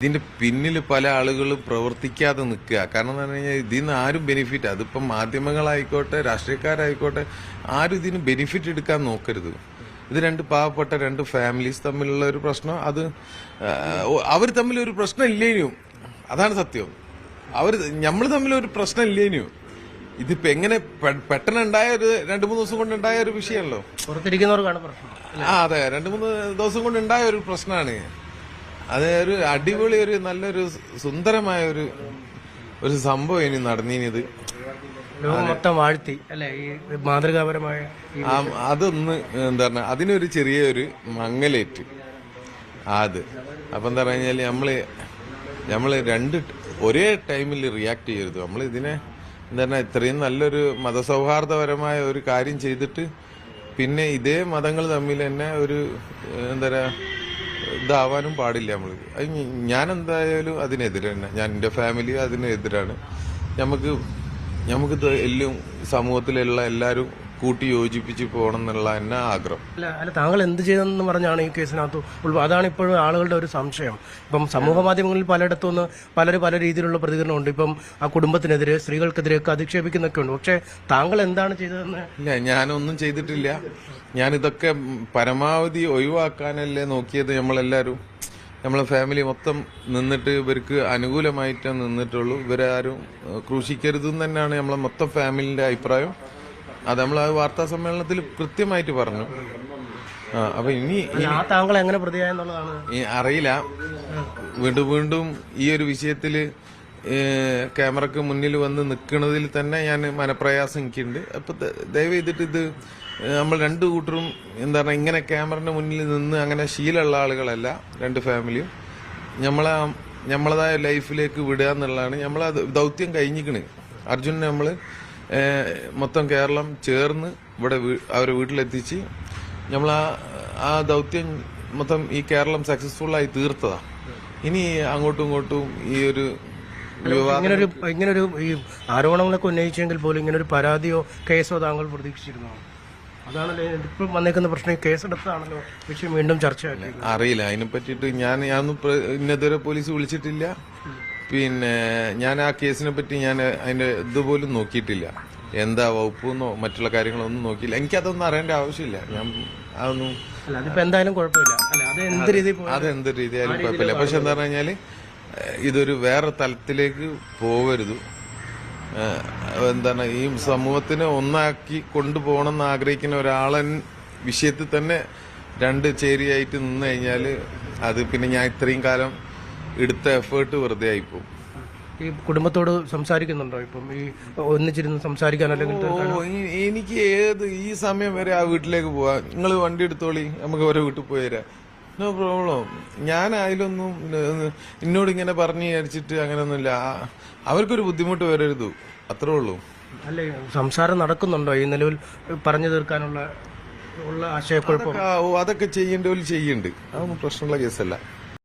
ഇതിന്റെ പിന്നിൽ പല ആളുകളും പ്രവർത്തിക്കാതെ നിൽക്കുക. കാരണം എന്ന് പറഞ്ഞു കഴിഞ്ഞാൽ ഇതിൽ നിന്ന് ആരും ബെനിഫിറ്റ്, അതിപ്പം മാധ്യമങ്ങളായിക്കോട്ടെ രാഷ്ട്രീയക്കാരായിക്കോട്ടെ, ആരും ഇതിന് ബെനിഫിറ്റ് എടുക്കാൻ നോക്കരുത്. ഇത് രണ്ട് പാവപ്പെട്ട രണ്ട് ഫാമിലീസ് തമ്മിലുള്ള ഒരു പ്രശ്നം. അത് അവർ തമ്മിലൊരു പ്രശ്നം ഇല്ലേനും, അതാണ് സത്യം. നമ്മൾ തമ്മിലൊരു പ്രശ്നം ഇല്ലേനും. ഇതിപ്പോ എങ്ങനെ പെട്ടെന്ന് ഉണ്ടായ ഒരു 2-3 ദിവസം കൊണ്ട് ഉണ്ടായ ഒരു വിഷയമല്ലോ. പുറത്തിരിക്കുന്നവർക്കാണ് പ്രശ്നം. അതെ, 2-3 ദിവസം കൊണ്ട് ഉണ്ടായ ഒരു പ്രശ്നമാണ്. അത് ഒരു അടിപൊളി, ഒരു നല്ലൊരു സുന്ദരമായ ഒരു സംഭവം ഇനി നടന്നിത്. മൊത്തം വാഴ്ത്തി അല്ലെ, ഈ മാതൃകാപരമായ അതൊന്ന് എന്താ പറഞ്ഞ, അതിനൊരു ചെറിയൊരു മങ്ങലേറ്റ് അത്. അപ്പൊ എന്താ പറഞ്ഞാല് നമ്മള് ഒരേ ടൈമിൽ റിയാക്ട് ചെയ്യരുത്. നമ്മൾ ഇതിനെ എന്താ പറഞ്ഞാൽ ഇത്രയും നല്ലൊരു മതസൗഹാർദ്ദപരമായ ഒരു കാര്യം ചെയ്തിട്ട് പിന്നെ ഇതേ മതങ്ങൾ തമ്മിൽ തന്നെ ഒരു എന്താ പറയാ ഇതാവാനും പാടില്ല. ഞാൻ എന്തായാലും അതിനെതിരെ തന്നെ, ഞാൻ എൻ്റെ ഫാമിലി അതിനെതിരാണ്. നമുക്ക് എല്ലാം സമൂഹത്തിലുള്ള എല്ലാവരും കൂട്ടി യോജിപ്പിച്ച് പോകണം എന്നുള്ള തന്നെ ആഗ്രഹം. അല്ല, താങ്കൾ എന്ത് ചെയ്തെന്ന് പറഞ്ഞാണ് ഈ കേസിനകത്ത് അതാണ് ഇപ്പോഴും ആളുകളുടെ ഒരു സംശയം. ഇപ്പം സമൂഹ മാധ്യമങ്ങളിൽ പലയിടത്തുനിന്ന് പല രീതിയിലുള്ള പ്രതികരണമുണ്ട്. ഇപ്പം ആ കുടുംബത്തിനെതിരെ, സ്ത്രീകൾക്കെതിരെയൊക്കെ അധിക്ഷേപിക്കുന്നൊക്കെ ഉണ്ട്. പക്ഷെ താങ്കൾ എന്താണ് ചെയ്തതെന്ന്? ഇല്ല, ഞാനൊന്നും ചെയ്തിട്ടില്ല. ഞാനിതൊക്കെ പരമാവധി ഒഴിവാക്കാനല്ലേ നോക്കിയത്. നമ്മളെ ഫാമിലി മൊത്തം നിന്നിട്ട് ഇവർക്ക് അനുകൂലമായിട്ടേ നിന്നിട്ടുള്ളൂ. ഇവരാരും ക്രൂശിക്കരുതെന്ന് തന്നെയാണ് നമ്മളെ മൊത്തം ഫാമിലിന്റെ അഭിപ്രായം. അത് നമ്മൾ ആ വാർത്താ സമ്മേളനത്തിൽ കൃത്യമായിട്ട് പറഞ്ഞു. അപ്പൊ ഇനി താങ്കൾ എങ്ങനെ പ്രതിയായെന്നുള്ളതാണ് അറിയില്ല. വീണ്ടും ഈ ഒരു വിഷയത്തില് ക്യാമറക്ക് മുന്നിൽ വന്ന് നിൽക്കുന്നതിൽ തന്നെ ഞാൻ മനപ്രയാസം എനിക്കുണ്ട്. അപ്പൊ ദയവ് ചെയ്തിട്ട് ഇത് നമ്മൾ രണ്ടു കൂട്ടരും എന്താ പറയുക, ഇങ്ങനെ ക്യാമറയുടെ മുന്നിൽ നിന്ന് അങ്ങനെ ശീലമുള്ള ആളുകളല്ല രണ്ട് ഫാമിലിയും. നമ്മളതായ ലൈഫിലേക്ക് വിടുക എന്നുള്ളതാണ് നമ്മളെ ദൗത്യം. കഴിഞ്ഞിക്കണ്. അർജുനെ നമ്മള് മൊത്തം കേരളം ചേർന്ന് ഇവിടെ അവരെ വീട്ടിലെത്തിച്ച് നമ്മൾ ആ ദൗത്യം മൊത്തം ഈ കേരളം സക്സസ്ഫുള്ളായി തീർത്തതാ. ഇനി അങ്ങോട്ടും ഇങ്ങോട്ടും ഈ ഒരു ഇങ്ങനൊരു ഈ ആരോപണങ്ങളൊക്കെ ഉന്നയിച്ചെങ്കിൽ പോലും ഇങ്ങനൊരു പരാതിയോ കേസോ താങ്കൾ പ്രതീക്ഷിച്ചിരുന്നോ? അതാണല്ലോ ഇപ്പം വന്നേക്കുന്ന പ്രശ്നം. കേസെടുത്താണല്ലോ വിഷയം വീണ്ടും ചർച്ചയാക്കി. അറിയില്ല അതിനെ പറ്റിയിട്ട്. ഞാനൊന്നും ഇന്നതുവരെ പോലീസ് വിളിച്ചിട്ടില്ല. പിന്നെ ഞാൻ ആ കേസിനെ പറ്റി ഞാൻ അതിന്റെ ഇതുപോലും നോക്കിയിട്ടില്ല. എന്താ വകുപ്പെന്നോ മറ്റുള്ള കാര്യങ്ങളൊന്നും നോക്കിയില്ല. എനിക്കതൊന്നും അറിയേണ്ട ആവശ്യമില്ല. ഞാൻ അതൊന്നും എന്തായാലും കുഴപ്പമില്ല. അതെന്ത് രീതിയായാലും കുഴപ്പമില്ല. പക്ഷെ എന്താ പറഞ്ഞു കഴിഞ്ഞാല് ഇതൊരു വേറെ തലത്തിലേക്ക് പോവരുത്. എന്താണ്, ഈ സമൂഹത്തിനെ ഒന്നാക്കി കൊണ്ടുപോകണം എന്ന് ആഗ്രഹിക്കുന്ന ഒരാളൻ വിഷയത്തിൽ തന്നെ രണ്ട് ചേരിയായിട്ട് നിന്ന് കഴിഞ്ഞാല് അത് പിന്നെ ഞാൻ ഇത്രയും കാലം എടുത്ത എഫേർട്ട് വെറുതെ ആയിപ്പോവും. ഈ കുടുംബത്തോട് സംസാരിക്കുന്നുണ്ടോ ഇപ്പം? ഈ ഒന്നിച്ചിരുന്ന് സംസാരിക്കാൻ അല്ലെങ്കിൽ എനിക്ക് ഈ സമയം വരെ ആ വീട്ടിലേക്ക് പോവാ. നിങ്ങൾ വണ്ടി എടുത്തോളി, നമുക്ക് ഓരോ വീട്ടിൽ പോയി തരാം, നോ പ്രോബ്ലം. ഞാൻ അതിലൊന്നും എന്നോട് ഇങ്ങനെ പറഞ്ഞു വിചാരിച്ചിട്ട് അങ്ങനെയൊന്നുമില്ല. അവർക്കൊരു ബുദ്ധിമുട്ട് വരരുത്, അത്രേ ഉള്ളൂ. അല്ലേ, സംസാരം നടക്കുന്നുണ്ടോ ഈ നിലവിൽ പറഞ്ഞു തീർക്കാനുള്ള ആശയക്കുഴപ്പം? അതൊക്കെ ചെയ്യേണ്ടവർ ചെയ്യുന്നുണ്ട്. അതൊന്നും പ്രശ്നമുള്ള കേസല്ല.